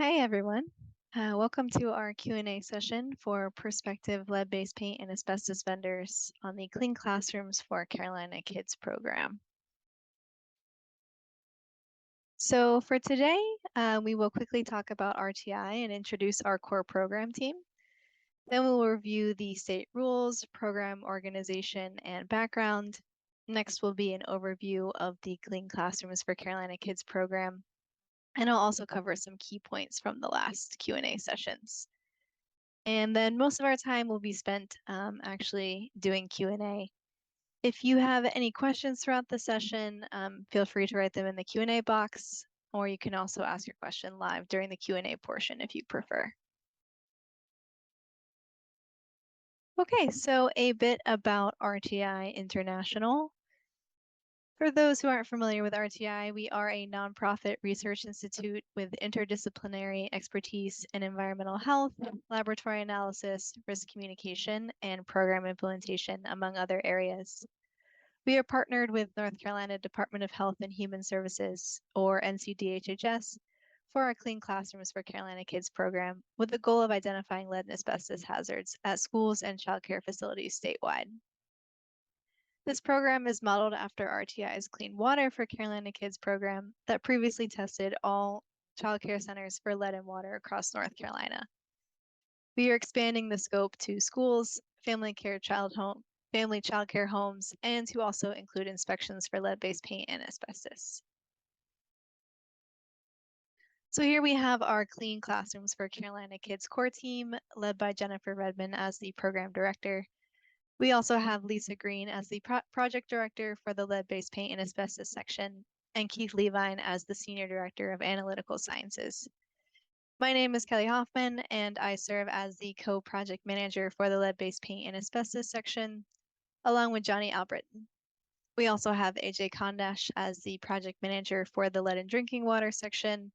Hi, everyone. Welcome to our Q&A session for prospective lead-based paint and asbestos vendors on the Clean Classrooms for Carolina Kids program. So for today, we will quickly talk about RTI and introduce our core program team. Then we'll review the state rules, program organization, and background. Next will be an overview of the Clean Classrooms for Carolina Kids program. And I'll also cover some key points from the last Q&A sessions. And then most of our time will be spent actually doing Q&A. If you have any questions throughout the session, feel free to write them in the Q&A box, or you can also ask your question live during the Q&A portion if you prefer. Okay, so a bit about RTI International. For those who aren't familiar with RTI, we are a nonprofit research institute with interdisciplinary expertise in environmental health, laboratory analysis, risk communication, and program implementation, among other areas. We are partnered with North Carolina Department of Health and Human Services, or NCDHHS, for our Clean Classrooms for Carolina Kids program, with the goal of identifying lead and asbestos hazards at schools and child care facilities statewide. This program is modeled after RTI's Clean Water for Carolina Kids program that previously tested all child care centers for lead in water across North Carolina. We are expanding the scope to schools, family child care homes, and to also include inspections for lead-based paint and asbestos. So here we have our Clean Classrooms for Carolina Kids core team, led by Jennifer Redman as the program director. We also have Lisa Green as the project director for the lead-based paint and asbestos section, and Keith Levine as the senior director of analytical sciences. My name is Kelly Hoffman, and I serve as the co-project manager for the lead-based paint and asbestos section, along with Johnny Albritton. We also have AJ Kondash as the project manager for the lead and drinking water section,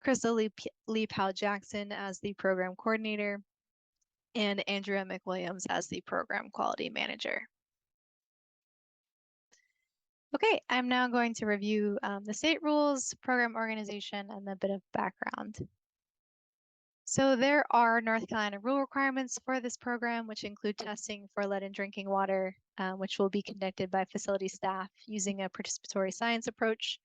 Crystal Lee Powell Jackson as the program coordinator, and Andrea McWilliams as the program quality manager. Okay, I'm now going to review the state rules, program organization, and a bit of background. So there are North Carolina rule requirements for this program, which include testing for lead in drinking water, which will be conducted by facility staff using a participatory science approach,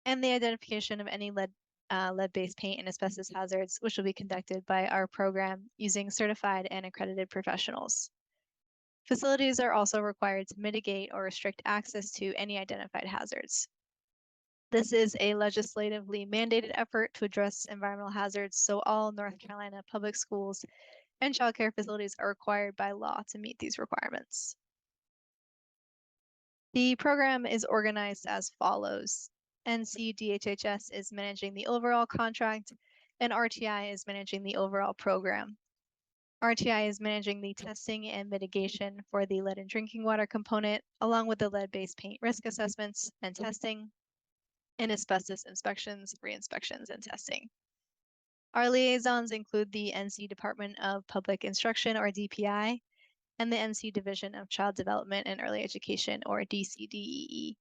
and the identification of any lead-based paint and asbestos hazards, which will be conducted by our program using certified and accredited professionals. Facilities are also required to mitigate or restrict access to any identified hazards. This is a legislatively mandated effort to address environmental hazards, so all North Carolina public schools and child care facilities are required by law to meet these requirements. The program is organized as follows. NCDHHS is managing the overall contract, and RTI is managing the overall program. RTI is managing the testing and mitigation for the lead and drinking water component, along with the lead-based paint risk assessments and testing, and asbestos inspections, re-inspections, and testing. Our liaisons include the NC Department of Public Instruction, or DPI, and the NC Division of Child Development and Early Education, or DCDEE.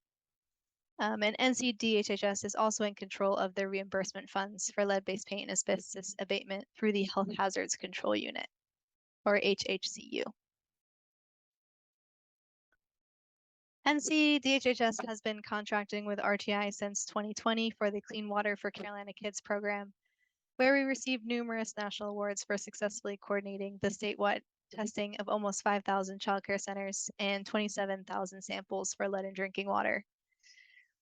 And NCDHHS is also in control of the reimbursement funds for lead-based paint and asbestos abatement through the Health Hazards Control Unit, or HHCU. NCDHHS has been contracting with RTI since 2020 for the Clean Water for Carolina Kids program, where we received numerous national awards for successfully coordinating the statewide testing of almost 5,000 childcare centers and 27,000 samples for lead in drinking water.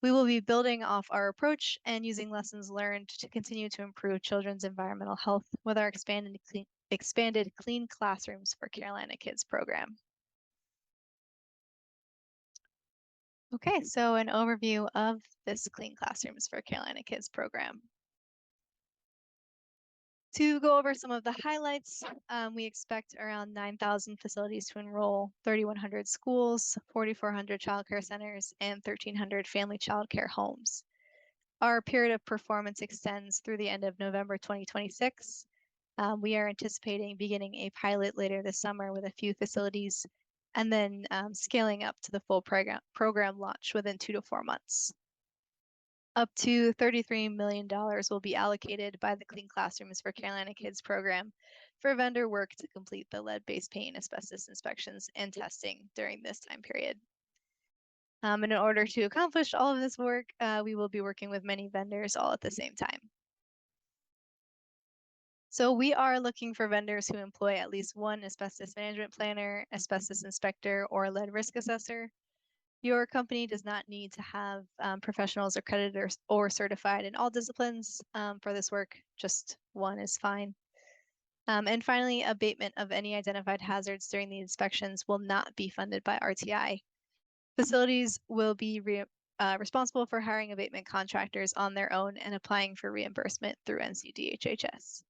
We will be building off our approach and using lessons learned to continue to improve children's environmental health with our expanded Clean Classrooms for Carolina Kids program. Okay, so an overview of this Clean Classrooms for Carolina Kids program. To go over some of the highlights, we expect around 9,000 facilities to enroll, 3,100 schools, 4,400 childcare centers, and 1,300 family childcare homes. Our period of performance extends through the end of November 2026. We are anticipating beginning a pilot later this summer with a few facilities, and then scaling up to the full program launch within 2 to 4 months. Up to $33 million will be allocated by the Clean Classrooms for Carolina Kids program for vendor work to complete the lead-based paint and asbestos inspections and testing during this time period. And in order to accomplish all of this work, we will be working with many vendors all at the same time. So we are looking for vendors who employ at least one asbestos management planner, asbestos inspector, or lead risk assessor. Your company does not need to have professionals accredited or certified in all disciplines for this work. Just one is fine. And finally, abatement of any identified hazards during the inspections will not be funded by RTI. Facilities will be responsible for hiring abatement contractors on their own and applying for reimbursement through NCDHHS.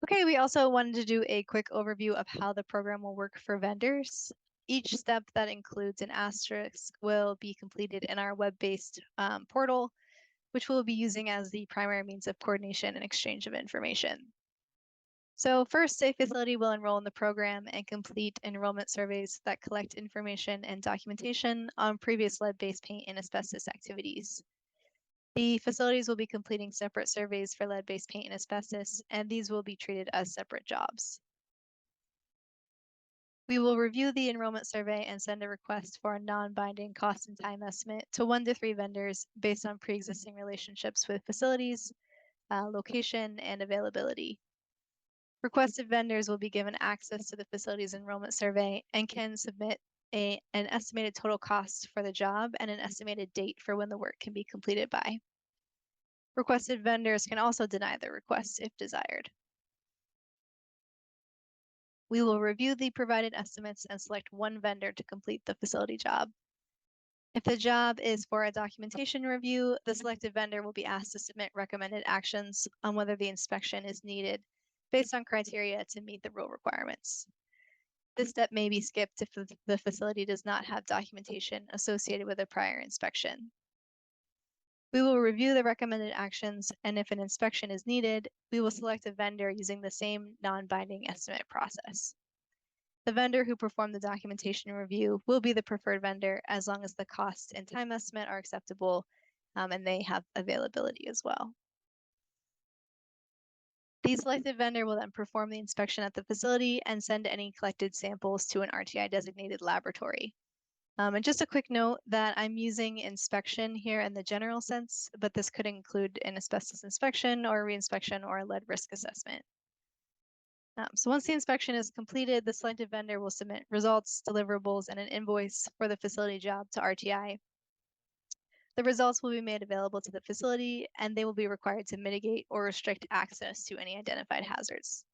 Okay, we also wanted to do a quick overview of how the program will work for vendors. Each step that includes an asterisk will be completed in our web-based portal, which we'll be using as the primary means of coordination and exchange of information. So first, a facility will enroll in the program and complete enrollment surveys that collect information and documentation on previous lead-based paint and asbestos activities. The facilities will be completing separate surveys for lead-based paint and asbestos, and these will be treated as separate jobs. We will review the enrollment survey and send a request for a non-binding cost and time estimate to 1 to 3 vendors based on pre-existing relationships with facilities, location, and availability. Requested vendors will be given access to the facility's enrollment survey and can submit an estimated total cost for the job and an estimated date for when the work can be completed by. Requested vendors can also deny the request if desired. We will review the provided estimates and select one vendor to complete the facility job. If the job is for a documentation review, the selected vendor will be asked to submit recommended actions on whether the inspection is needed based on criteria to meet the rule requirements. This step may be skipped if the facility does not have documentation associated with a prior inspection. We will review the recommended actions, and if an inspection is needed, we will select a vendor using the same non-binding estimate process. The vendor who performed the documentation review will be the preferred vendor as long as the cost and time estimate are acceptable and they have availability as well. The selected vendor will then perform the inspection at the facility and send any collected samples to an RTI designated laboratory. And just a quick note that I'm using inspection here in the general sense, but this could include an asbestos inspection or reinspection or a lead risk assessment. So once the inspection is completed, the selected vendor will submit results, deliverables, and an invoice for the facility job to RTI. The results will be made available to the facility, and they will be required to mitigate or restrict access to any identified hazards.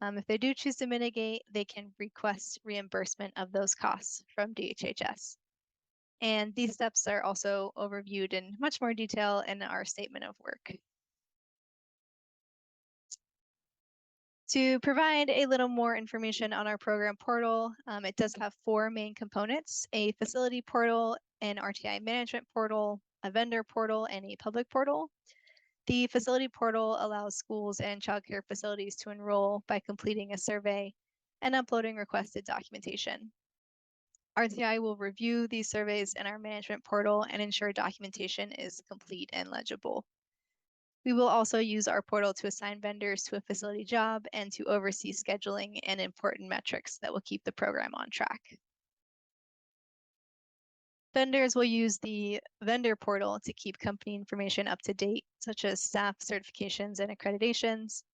If they do choose to mitigate, they can request reimbursement of those costs from DHHS. And these steps are also overviewed in much more detail in our statement of work. To provide a little more information on our program portal, it does have 4 main components: a facility portal, an RTI management portal, a vendor portal, and a public portal. The facility portal allows schools and childcare facilities to enroll by completing a survey and uploading requested documentation. RTI will review these surveys in our management portal and ensure documentation is complete and legible. We will also use our portal to assign vendors to a facility job and to oversee scheduling and important metrics that will keep the program on track. Vendors will use the vendor portal to keep company information up to date, such as staff certifications and accreditations.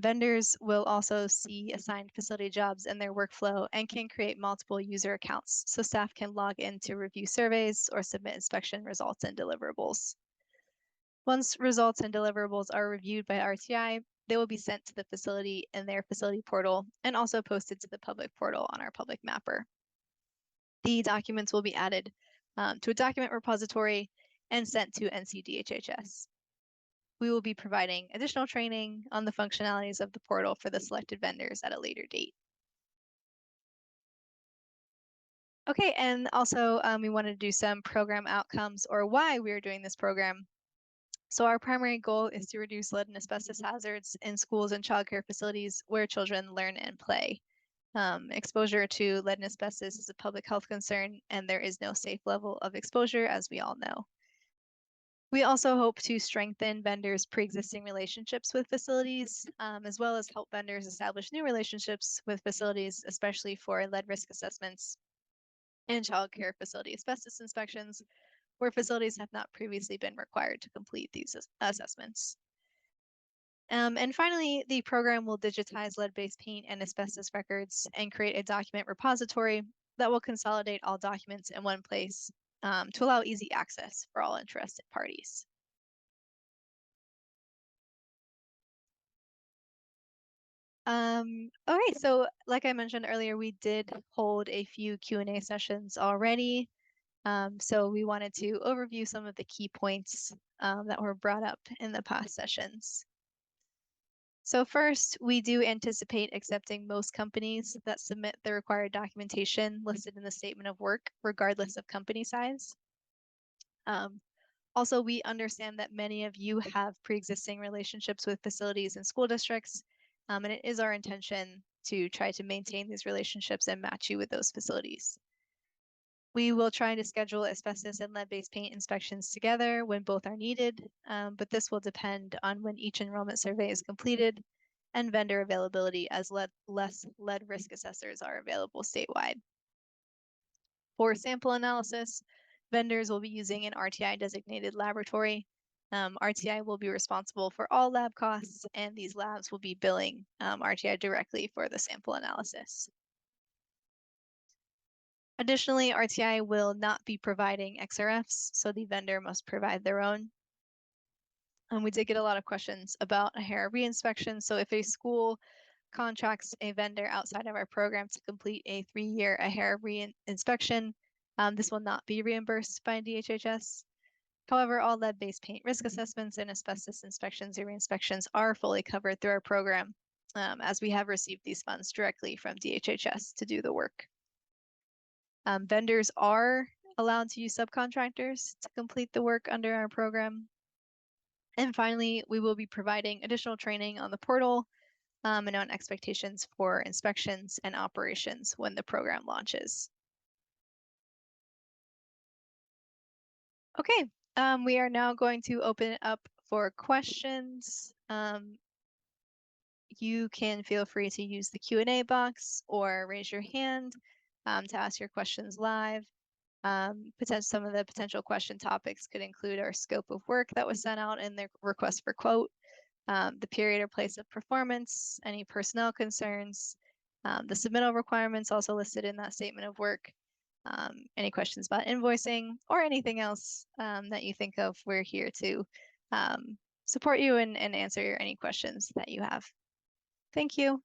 Vendors will also see assigned facility jobs in their workflow and can create multiple user accounts so staff can log in to review surveys or submit inspection results and deliverables. Once results and deliverables are reviewed by RTI, they will be sent to the facility in their facility portal and also posted to the public portal on our public mapper. The documents will be added to a document repository and sent to NCDHHS. We will be providing additional training on the functionalities of the portal for the selected vendors at a later date. Okay, and also we wanted to do some program outcomes or why we are doing this program. So our primary goal is to reduce lead and asbestos hazards in schools and childcare facilities where children learn and play. Exposure to lead and asbestos is a public health concern, and there is no safe level of exposure, as we all know. We also hope to strengthen vendors' pre-existing relationships with facilities, as well as help vendors establish new relationships with facilities, especially for lead risk assessments and child care facility asbestos inspections, where facilities have not previously been required to complete these assessments. And finally, the program will digitize lead-based paint and asbestos records and create a document repository that will consolidate all documents in one place to allow easy access for all interested parties. Okay, so like I mentioned earlier, we did hold a few Q&A sessions already. So we wanted to overview some of the key points that were brought up in the past sessions. So first, we do anticipate accepting most companies that submit the required documentation listed in the statement of work, regardless of company size. Also, we understand that many of you have pre-existing relationships with facilities and school districts, and it is our intention to try to maintain these relationships and match you with those facilities. We will try to schedule asbestos and lead-based paint inspections together when both are needed, but this will depend on when each enrollment survey is completed and vendor availability, as less lead risk assessors are available statewide. For sample analysis, vendors will be using an RTI designated laboratory. RTI will be responsible for all lab costs, and these labs will be billing RTI directly for the sample analysis. Additionally, RTI will not be providing XRFs, so the vendor must provide their own. We did get a lot of questions about a hair reinspection. So if a school contracts a vendor outside of our program to complete a 3-year hair reinspection, this will not be reimbursed by DHHS. However, all lead-based paint risk assessments and asbestos inspections or reinspections are fully covered through our program, as we have received these funds directly from DHHS to do the work. Vendors are allowed to use subcontractors to complete the work under our program. And finally, we will be providing additional training on the portal and on expectations for inspections and operations when the program launches. Okay, we are now going to open it up for questions. You can feel free to use the Q&A box or raise your hand to ask your questions live. Some of the potential question topics could include our scope of work that was sent out in the request for quote, the period or place of performance, any personnel concerns, the submittal requirements also listed in that statement of work, any questions about invoicing, or anything else that you think of. We're here to support you and answer any questions that you have. Thank you.